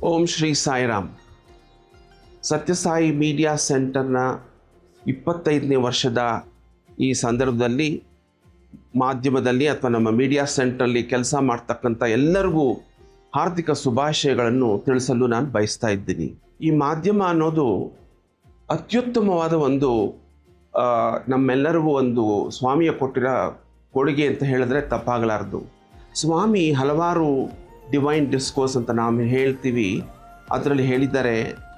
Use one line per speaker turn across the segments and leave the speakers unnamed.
ಓಂ Shri Sairam. Sathya Sai media ಸೆಂಟರ್ನ 25ನೇ ವರ್ಷದ ಈ ಸಂದರ್ಭದಲ್ಲಿ ಮಾಧ್ಯಮದಲ್ಲಿ ಅಥವಾ ನಮ್ಮ ಮೀಡಿಯಾ ಸೆಂಟ್ರಲ್ಲಿ ಕೆಲಸ ಮಾಡ್ತಕ್ಕಂಥ ಎಲ್ಲರಿಗೂ ಹಾರ್ದಿಕ ಶುಭಾಶಯಗಳನ್ನು ತಿಳಿಸಲು ನಾನು ಬಯಸ್ತಾ ಇದ್ದೀನಿ. ಈ ಮಾಧ್ಯಮ ಅನ್ನೋದು ಅತ್ಯುತ್ತಮವಾದ ಒಂದು ನಮ್ಮೆಲ್ಲರಿಗೂ ಒಂದು ಸ್ವಾಮಿಯ ಕೊಟ್ಟಿರೋ ಕೊಡುಗೆ ಅಂತ ಹೇಳಿದ್ರೆ ತಪ್ಪಾಗಲಾರದು. ಸ್ವಾಮಿ ಹಲವಾರು ಡಿವೈನ್ ಡಿಸ್ಕೋರ್ಸ್ ಅಂತ ನಾವು ಹೇಳ್ತೀವಿ, ಅದರಲ್ಲಿ ಹೇಳಿದ್ದಾರೆ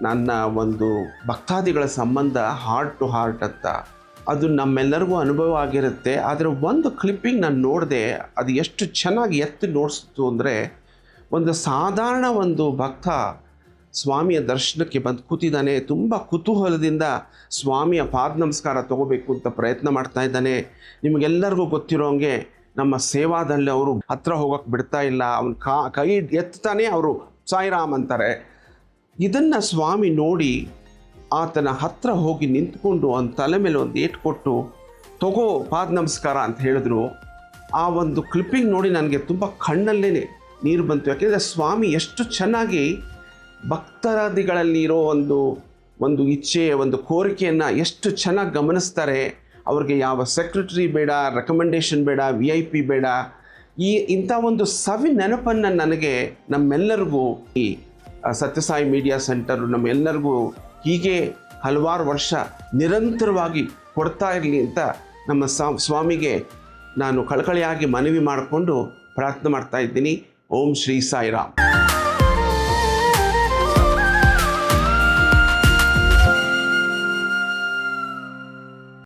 ನನ್ನ ಒಂದು ಭಕ್ತಾದಿಗಳ ಸಂಬಂಧ ಹಾರ್ಟ್ ಟು ಹಾರ್ಟ್ ಅಂತ. ಅದು ನಮ್ಮೆಲ್ಲರಿಗೂ ಅನುಭವ ಆಗಿರುತ್ತೆ. ಆದರೆ ಒಂದು ಕ್ಲಿಪ್ಪಿಂಗ್ ನಾನು ನೋಡಿದೆ, ಅದು ಎಷ್ಟು ಚೆನ್ನಾಗಿ ಎತ್ತಿ ನೋಡಿಸ್ತು ಅಂದರೆ, ಒಂದು ಸಾಧಾರಣ ಒಂದು ಭಕ್ತ ಸ್ವಾಮಿಯ ದರ್ಶನಕ್ಕೆ ಬಂದು ಕೂತಿದ್ದಾನೆ. ತುಂಬ ಕುತೂಹಲದಿಂದ ಸ್ವಾಮಿಯ ಪಾದ ನಮಸ್ಕಾರ ತೊಗೋಬೇಕು ಅಂತ ಪ್ರಯತ್ನ ಮಾಡ್ತಾ ಇದ್ದಾನೆ. ನಿಮಗೆಲ್ಲರಿಗೂ ಗೊತ್ತಿರೋಂಗೆ ನಮ್ಮ ಸೇವಾದಲ್ಲಿ ಅವರು ಹತ್ರ ಹೋಗೋಕ್ಕೆ ಬಿಡ್ತಾ ಇಲ್ಲ. ಅವನ ಕೈ ಎತ್ತಾನೆ ಅವರು ಸಾಯಿರಾಮ್ ಅಂತಾರೆ. ಇದನ್ನು ಸ್ವಾಮಿ ನೋಡಿ ಆತನ ಹತ್ರ ಹೋಗಿ ನಿಂತ್ಕೊಂಡು ಅವನ ತಲೆ ಮೇಲೆ ಒಂದು ಏಟು ಕೊಟ್ಟು ತಗೋ ಪಾದ ನಮಸ್ಕಾರ ಅಂತ ಹೇಳಿದ್ರು. ಆ ಒಂದು ಕ್ಲಿಪ್ಪಿಂಗ್ ನೋಡಿ ನನಗೆ ತುಂಬ ಕಣ್ಣಲ್ಲೇ ನೀರು ಬಂತು. ಯಾಕೆಂದರೆ ಸ್ವಾಮಿ ಎಷ್ಟು ಚೆನ್ನಾಗಿ ಭಕ್ತಾದಿಗಳಲ್ಲಿರೋ ಒಂದು ಇಚ್ಛೆ, ಒಂದು ಕೋರಿಕೆಯನ್ನು ಎಷ್ಟು ಚೆನ್ನಾಗಿ ಗಮನಿಸ್ತಾರೆ. ಅವ್ರಿಗೆ ಯಾವ ಸೆಕ್ರೆಟರಿ ಬೇಡ, ರೆಕಮೆಂಡೇಷನ್ ಬೇಡ, VIP ಬೇಡ. ಇಂಥ ಒಂದು ಸವಿ ನೆನಪನ್ನು ನನಗೆ ನಮ್ಮೆಲ್ಲರಿಗೂ ಈ ಸತ್ಯಸಾಯಿ ಮೀಡಿಯಾ ಸೆಂಟರು ನಮ್ಮೆಲ್ಲರಿಗೂ ಹೀಗೆ ಹಲವಾರು ವರ್ಷ ನಿರಂತರವಾಗಿ ಕೊಡ್ತಾ ಇರಲಿ ಅಂತ ನಮ್ಮ ಸ್ವಾಮಿಗೆ ನಾನು ಕಳಕಳಿಯಾಗಿ ಮನವಿ ಮಾಡಿಕೊಂಡು ಪ್ರಾರ್ಥನೆ ಮಾಡ್ತಾ ಇದ್ದೀನಿ. ಓಂ ಶ್ರೀ ಸಾಯಿರಾಮ್.